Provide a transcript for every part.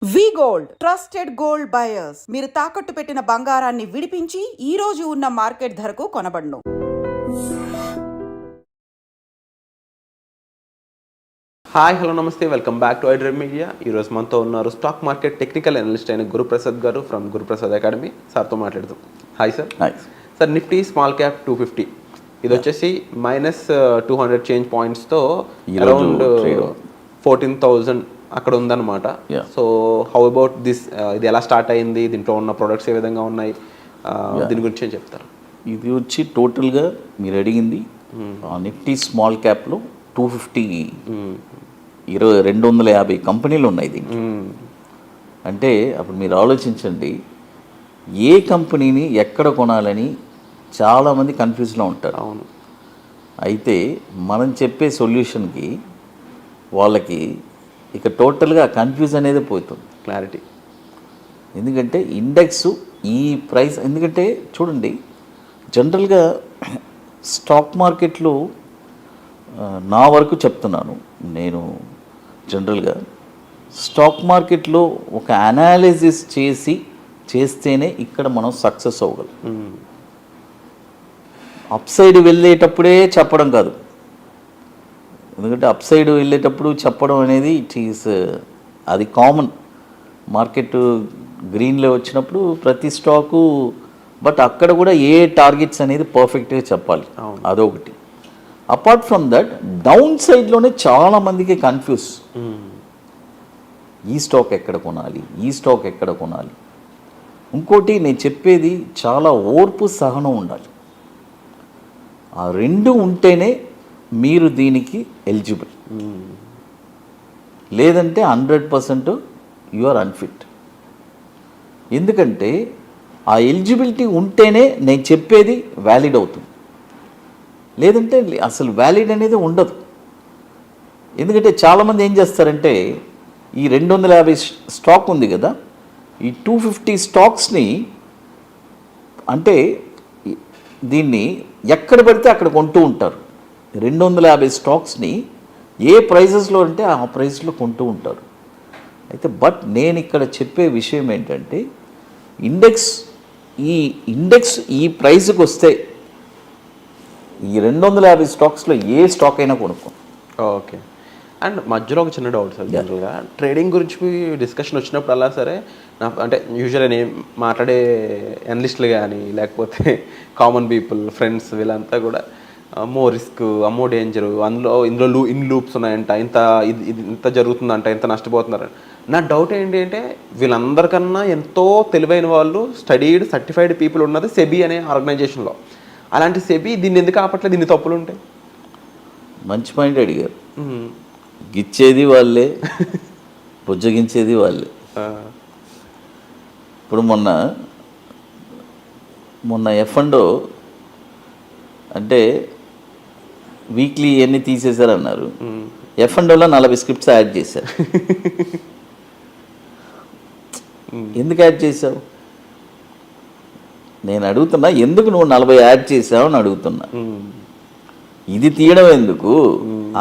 వి gold trusted gold buyers మీరు తాకట్టు పెట్టిన బంగారాన్ని విడిపించి ఈ రోజు ఉన్న మార్కెట్ ధరకు కొనబడును. హాయ్ హలో నమస్తే, welcome back to iDream media. ఈరోజు మనతో ఉన్నారు స్టాక్ మార్కెట్ టెక్నికల్ అనలిస్ట్ అయిన గురుప్రసాద్ గారు ఫ్రమ్ గురుప్రసాద్ అకాడమీ. సార్తో మాట్లాడుతాం. Hi sir. Hi sir. Nifty small cap 250 ఇది వచ్చేసి -200 చేంజ్ పాయింట్స్తో అరౌండ్ 14,000 అక్కడ ఉందన్నమాట. సో హౌ అబౌట్ దిస్, ఇది ఎలా స్టార్ట్ అయింది, దీంట్లో ఉన్న ప్రొడక్ట్స్ ఏ విధంగా ఉన్నాయి, దీని గురించి ఏం చెప్తారు? ఇది వచ్చి టోటల్గా మీరు అడిగింది నిఫ్టీ స్మాల్ క్యాప్లో 250 250 కంపెనీలు ఉన్నాయి దీనికి. అంటే అప్పుడు మీరు ఆలోచించండి, ఏ కంపెనీని ఎక్కడ కొనాలని చాలామంది కన్ఫ్యూజ్లో ఉంటారు. అవును. అయితే మనం చెప్పే సొల్యూషన్కి వాళ్ళకి ఇక టోటల్గా కన్ఫ్యూజ్ అనేది పోతుంది, క్లారిటీ. ఎందుకంటే ఇండెక్స్ ఈ ప్రైస్, ఎందుకంటే చూడండి జనరల్గా స్టాక్ మార్కెట్లో నా వరకు చెప్తున్నాను నేను, జనరల్గా స్టాక్ మార్కెట్లో ఒక అనాలిసిస్ చేస్తేనే ఇక్కడ మనం సక్సెస్ అవ్వగలం. అప్ సైడ్ వెళ్ళేటప్పుడే చెప్పడం కాదు, ఎందుకంటే అప్ సైడ్ వెళ్ళేటప్పుడు చెప్పడం అనేది అది కామన్. మార్కెట్ గ్రీన్లో వచ్చినప్పుడు ప్రతి స్టాకు, బట్ అక్కడ కూడా ఏ టార్గెట్స్ అనేది పర్ఫెక్ట్గా చెప్పాలి, అదొకటి. అపార్ట్ ఫ్రమ్ దట్ డౌన్ సైడ్లోనే చాలామందికి కన్ఫ్యూజ్, ఈ స్టాక్ ఎక్కడ కొనాలి, ఈ స్టాక్ ఎక్కడ కొనాలి. ఇంకోటి నేను చెప్పేది, చాలా ఓర్పు సహనం ఉండాలి. ఆ రెండు ఉంటేనే మీరు దీనికి ఎలిజిబుల్, లేదంటే 100% యు ఆర్ అన్ఫిట్. ఎందుకంటే ఆ ఎలిజిబిలిటీ ఉంటేనే నేను చెప్పేది వ్యాలిడ్ అవుతుంది, లేదంటే అసలు వ్యాలిడ్ అనేది ఉండదు. ఎందుకంటే చాలామంది ఏం చేస్తారంటే, ఈ 250 స్టాక్ ఉంది కదా, ఈ 250 స్టాక్స్ని అంటే దీన్ని ఎక్కడ పడితే అక్కడ కొంటూ ఉంటారు. 250 స్టాక్స్ని ఏ ప్రైజెస్లో అంటే ఆ ప్రైస్లో కొంటూ ఉంటారు. అయితే బట్ నేను ఇక్కడ చెప్పే విషయం ఏంటంటే, ఇండెక్స్ ఈ ప్రైస్కి వస్తే ఈ 250 స్టాక్స్లో ఏ స్టాక్ అయినా కొనుక్కో. ఓకే. అండ్ మధ్యలో ఒక చిన్న డౌట్ సార్, జనరల్గా ట్రేడింగ్ గురించి డిస్కషన్ వచ్చినప్పుడు అలా సరే, అంటే యూజువల్గా నేను మాట్లాడే అనలిస్టులు కానీ లేకపోతే కామన్ పీపుల్ ఫ్రెండ్స్ వీళ్ళంతా కూడా అమ్మో రిస్క్, అమ్మో డేంజరు, ఇందులో ఇన్ లూప్స్ ఉన్నాయంట, ఇంత జరుగుతుందంట, ఇంత నష్టపోతున్నారంట. నా డౌట్ ఏంటి అంటే, వీళ్ళందరికన్నా ఎంతో తెలివైన వాళ్ళు, స్టడీడ్ సర్టిఫైడ్ పీపుల్ ఉన్నది సెబీ అనే ఆర్గనైజేషన్లో. అలాంటి సెబీ దీన్ని ఎందుకు ఆపట్లేదు, దీన్ని తప్పులు ఉంటాయి? మంచి పాయింట్ అడిగారు. గిచ్చేది వాళ్ళే, బుజ్జగించేది వాళ్ళే. ఇప్పుడు మొన్న F&O అంటే వీక్లీ ఎన్ని తీసేశారన్నారు. F&Oలో 40 స్క్రిప్ట్స్ యాడ్ చేశారు. ఎందుకు యాడ్ చేసావు నేను అడుగుతున్నా, ఎందుకు నువ్వు 40 యాడ్ చేసావు అని అడుగుతున్నా. ఇది తీయడం ఎందుకు,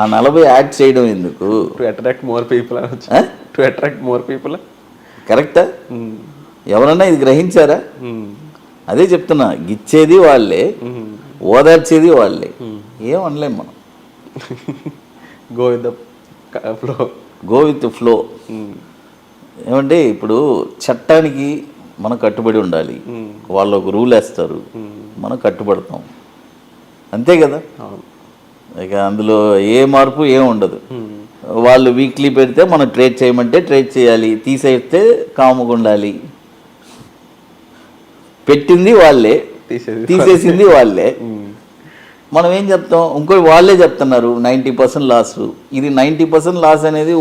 ఆ 40 యాడ్ చేయడం ఎందుకు? To attract more people. కరెక్టా? ఎవరన్నా ఇది గ్రహించారా? అదే చెప్తున్నా, గిచ్చేది వాళ్ళే, ఓదార్చేది వాళ్ళే. ఏం అనలేం మనం. Go with flow. ఏమంటే ఇప్పుడు చట్టానికి మనం కట్టుబడి ఉండాలి. వాళ్ళు ఒక రూల్ వేస్తారు, మనం కట్టుబడతాం, అంతే కదా. ఇక అందులో ఏ మార్పు ఏం ఉండదు. వాళ్ళు వీక్లీ పెడితే మనం ట్రేడ్ చేయమంటే ట్రేడ్ చేయాలి, తీసేస్తే కాముగా ఉండాలి. పెట్టింది వాళ్ళే, తీసేసింది వాళ్ళే. మనం ఏం చెప్తాం, ఇంకోటి వాళ్ళే చెప్తున్నారు 90% లాస్. ఇది 90% లాస్ అనేది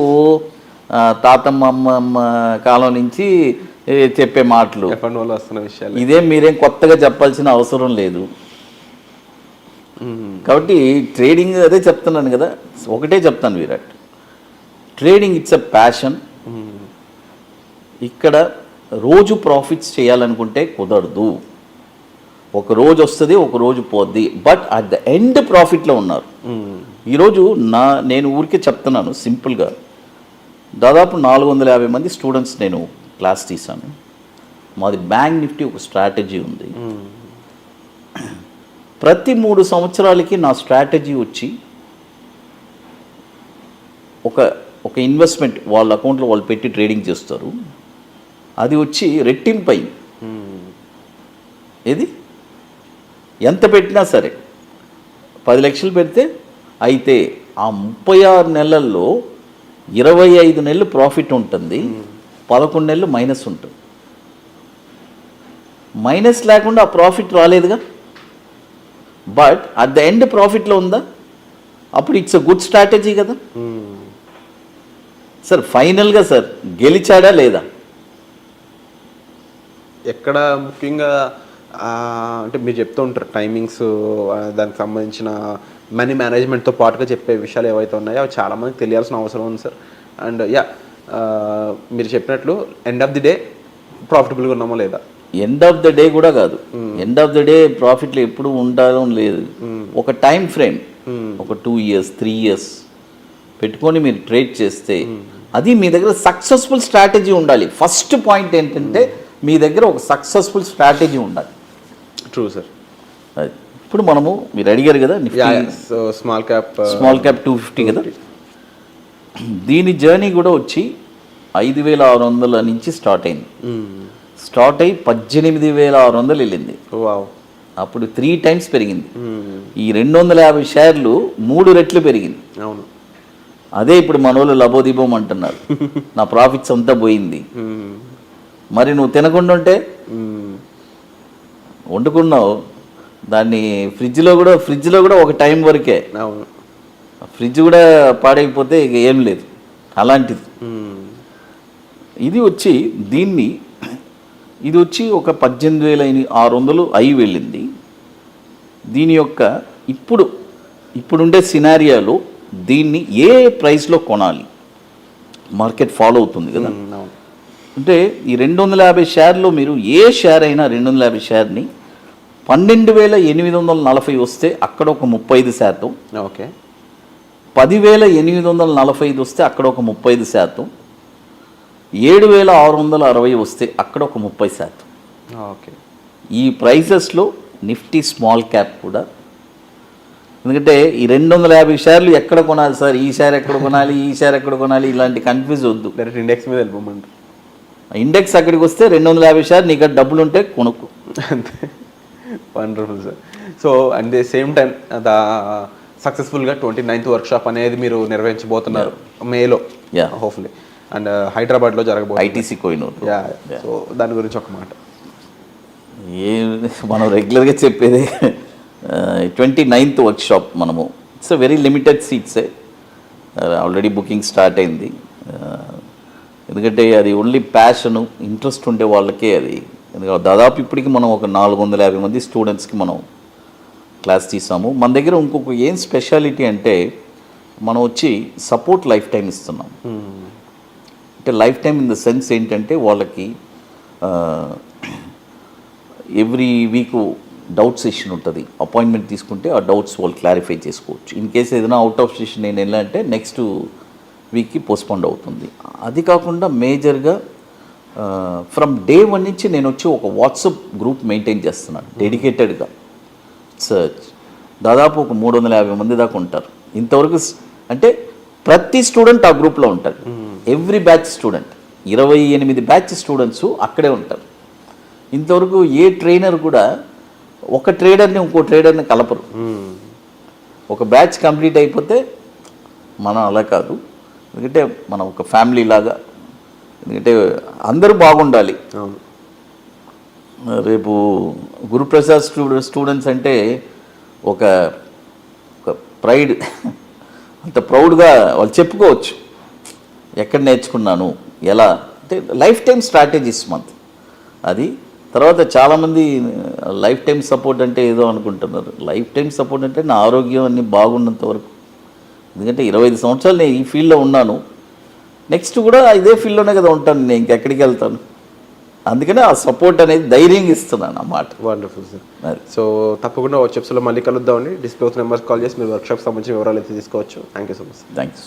తాతమ్మ అమ్మమ్మ కాలం నుంచి చెప్పే మాటలు. ఇదేం మీరేం కొత్తగా చెప్పాల్సిన అవసరం లేదు. కాబట్టి ట్రేడింగ్ అదే చెప్తున్నాను కదా, ఒకటే చెప్తాను Virat, trading it's a passion. ఇక్కడ రోజు ప్రాఫిట్స్ చేయాలనుకుంటే కుదరదు. ఒక రోజు వస్తుంది, ఒక రోజు పోద్ది, బట్ అట్ ద ఎండ్ ప్రాఫిట్లో ఉన్నారు. ఈరోజు నేను ఊరికే చెప్తున్నాను సింపుల్గా, దాదాపు 450 మంది స్టూడెంట్స్ నేను క్లాస్ తీశాను. మాది బ్యాంక్ నిఫ్టీ ఒక స్ట్రాటజీ ఉంది. ప్రతి 3 సంవత్సరాలకి నా స్ట్రాటజీ వచ్చి ఒక ఇన్వెస్ట్మెంట్ వాళ్ళ అకౌంట్లో వాళ్ళు పెట్టి ట్రేడింగ్ చేస్తారు, అది వచ్చి రెట్టింపై. ఏది ఎంత పెట్టినా సరే 10 లక్షలు పెడితే అయితే ఆ 36 నెలల్లో 25 నెలలు ప్రాఫిట్ ఉంటుంది, 11 నెలలు మైనస్ ఉంటుంది. మైనస్ లేకుండా ఆ ప్రాఫిట్ రాలేదుగా, బట్ అట్ ద ఎండ్ ప్రాఫిట్లో ఉందా, అప్పుడు ఇట్స్ అ గుడ్ స్ట్రాటజీ కదా సార్. ఫైనల్గా సార్ గెలిచాడా లేదా? ఎక్కడ ముఖ్యంగా అంటే మీరు చెప్తూ ఉంటారు టైమింగ్స్, దానికి సంబంధించిన మనీ మేనేజ్మెంట్తో పాటుగా చెప్పే విషయాలు ఏవైతే ఉన్నాయో అవి చాలామందికి తెలియాల్సిన అవసరం ఉంది సార్. అండ్ మీరు చెప్పినట్లు ఎండ్ ఆఫ్ ది డే ప్రాఫిటబుల్గా ఉన్నామో లేదా, ఎండ్ ఆఫ్ ద డే కూడా కాదు, ఎండ్ ఆఫ్ ద డే ప్రాఫిట్లు ఎప్పుడు ఉండాలని లేదు. ఒక టైం ఫ్రేమ్, ఒక 2 years 3 years పెట్టుకొని మీరు ట్రేడ్ చేస్తే అది మీ దగ్గర సక్సెస్ఫుల్ స్ట్రాటజీ ఉండాలి. ఫస్ట్ పాయింట్ ఏంటంటే మీ దగ్గర ఒక సక్సెస్ఫుల్ స్ట్రాటజీ ఉండాలి. True sir. అది ఇప్పుడు మనము మీరు అడిగారు కదా స్మాల్ క్యాప్ 250 కదా, దీని జర్నీ కూడా వచ్చి 5,600 నుంచి స్టార్ట్ అయింది. స్టార్ట్ అయ్యి 18,600 వెళ్ళింది. అప్పుడు 3 times పెరిగింది. ఈ 250 షేర్లు 3 రెట్లు పెరిగింది. అవును, అదే ఇప్పుడు మన వాళ్ళు లబోదీపం అంటున్నారు, నా ప్రాఫిట్స్ అంతా పోయింది. మరి నువ్వు తినకుండా ఉంటే వండుకున్నావు దాన్ని ఫ్రిడ్జ్లో కూడా ఒక టైం వరకే, అవును, ఫ్రిడ్జ్ కూడా పాడైపోతే ఇక ఏం లేదు. అలాంటిది ఇది వచ్చి ఇది వచ్చి ఒక 18,600 అయి వెళ్ళింది. దీని యొక్క ఇప్పుడుండే సినారియాలో దీన్ని ఏ ప్రైస్లో కొనాలి, మార్కెట్ ఫాలో అవుతుంది కదా. అంటే ఈ 250 షేర్లో మీరు ఏ షేర్ అయినా 250 షేర్ని 12,840 వస్తే అక్కడ ఒక 35%, ఓకే, 10,845 వస్తే అక్కడ ఒక 30%, 7,660 వస్తే అక్కడ ఒక 30%. ఓకే, ఈ ప్రైసెస్లో నిఫ్టీ స్మాల్ క్యాప్ కూడా, ఎందుకంటే ఈ 250 షేర్లు ఎక్కడ కొనాలి సార్, ఈ షేర్ ఎక్కడ కొనాలి, ఈ షేర్ ఎక్కడ కొనాలి, ఇలాంటి కన్ఫ్యూజ్ వద్దు. డైరెక్ట్ ఇండెక్స్ మీద వెళ్ళిపోమంటారు. ఇండెక్స్ అక్కడికి వస్తే 250 షేర్ నీకు డబ్బులు ఉంటే కొనుక్కు. అంతే. Wonderful sir. So at the same time సక్సెస్ఫుల్గా 29th వర్క్షాప్ అనేది మీరు నిర్వహించబోతున్నారు మేలో, హోప్ఫుల్లీ, అండ్ హైదరాబాద్లో జరగబోతుంది ఐటీసీ కోహినూర్. సో దాని గురించి ఒక మాట. మనం రెగ్యులర్గా చెప్పేది 29th వర్క్షాప్ మనము, ఇట్స్ వెరీ లిమిటెడ్ సీట్సే, ఆల్రెడీ బుకింగ్ స్టార్ట్ అయింది. ఎందుకంటే అది ఓన్లీ ప్యాషను, ఇంట్రెస్ట్ ఉండే వాళ్ళకే అది. ఎందుకంటే దాదాపు ఇప్పటికి మనం ఒక 450 మంది స్టూడెంట్స్కి మనం క్లాస్ తీసాము. మన దగ్గర ఇంకొక ఏం స్పెషాలిటీ అంటే మనం వచ్చి సపోర్ట్ లైఫ్ టైం ఇస్తున్నాం. అంటే life time in the sense ఏంటంటే వాళ్ళకి ఎవ్రీ వీక్ డౌట్ సెషన్ ఉంటుంది, అపాయింట్మెంట్ తీసుకుంటే ఆ డౌట్స్ వాళ్ళు క్లారిఫై చేసుకోవచ్చు. ఇన్ కేసు ఏదైనా అవుట్ ఆఫ్ స్టేషన్ నేను వెళ్ళాలంటే నెక్స్ట్ వీక్కి పోస్ట్పోండ్ అవుతుంది. అది కాకుండా మేజర్గా ఫ్రమ్ డే 1 నుంచి నేను వచ్చి ఒక వాట్సాప్ గ్రూప్ మెయింటైన్ చేస్తున్నాను డెడికేటెడ్గా. దాదాపు ఒక 350 మంది దాకా ఉంటారు ఇంతవరకు. అంటే ప్రతి స్టూడెంట్ ఆ గ్రూప్లో ఉంటారు, every batch student, 28 batch students అక్కడే ఉంటారు. ఇంతవరకు ఏ ట్రైనర్ కూడా ఒక ట్రేడర్ని ఇంకో ట్రేడర్ని కలపరు. ఒక బ్యాచ్ కంప్లీట్ అయిపోతే మనం అలా కాదు, ఎందుకంటే మనం ఒక ఫ్యామిలీ లాగా, ఎందుకంటే అందరూ బాగుండాలి. రేపు గురుప్రసాద్ స్టూడెంట్స్ అంటే ఒక ప్రైడ్, అంత ప్రౌడ్గా వాళ్ళు చెప్పుకోవచ్చు ఎక్కడ నేర్చుకున్నాను ఎలా. అంటే లైఫ్ టైం స్ట్రాటజీస్ మంత్ అది. తర్వాత చాలామంది లైఫ్ టైం సపోర్ట్ అంటే ఏదో అనుకుంటున్నారు. లైఫ్ టైం సపోర్ట్ అంటే నా ఆరోగ్యం అన్నీ బాగున్నంత వరకు, ఎందుకంటే 25 సంవత్సరాలు నేను ఈ ఫీల్డ్లో ఉన్నాను, నెక్స్ట్ కూడా ఇదే ఫీల్డ్లోనే కదా ఉంటాను, నేను ఇంకెక్కడికి వెళ్తాను. అందుకనే ఆ సపోర్ట్ అనేది ధైర్యంగా ఇస్తున్నాను అన్నమాట. Wonderful sir. సో తప్పకుండా వర్క్షాప్స్లో మళ్ళీ కలుద్దామండి. డిస్ప్లే నెంబర్స్ కాల్ చేసి మీరు వర్క్షాప్ సంబంధించిన వివరాలు అయితే తీసుకోవచ్చు. Thank you so much. Thanks.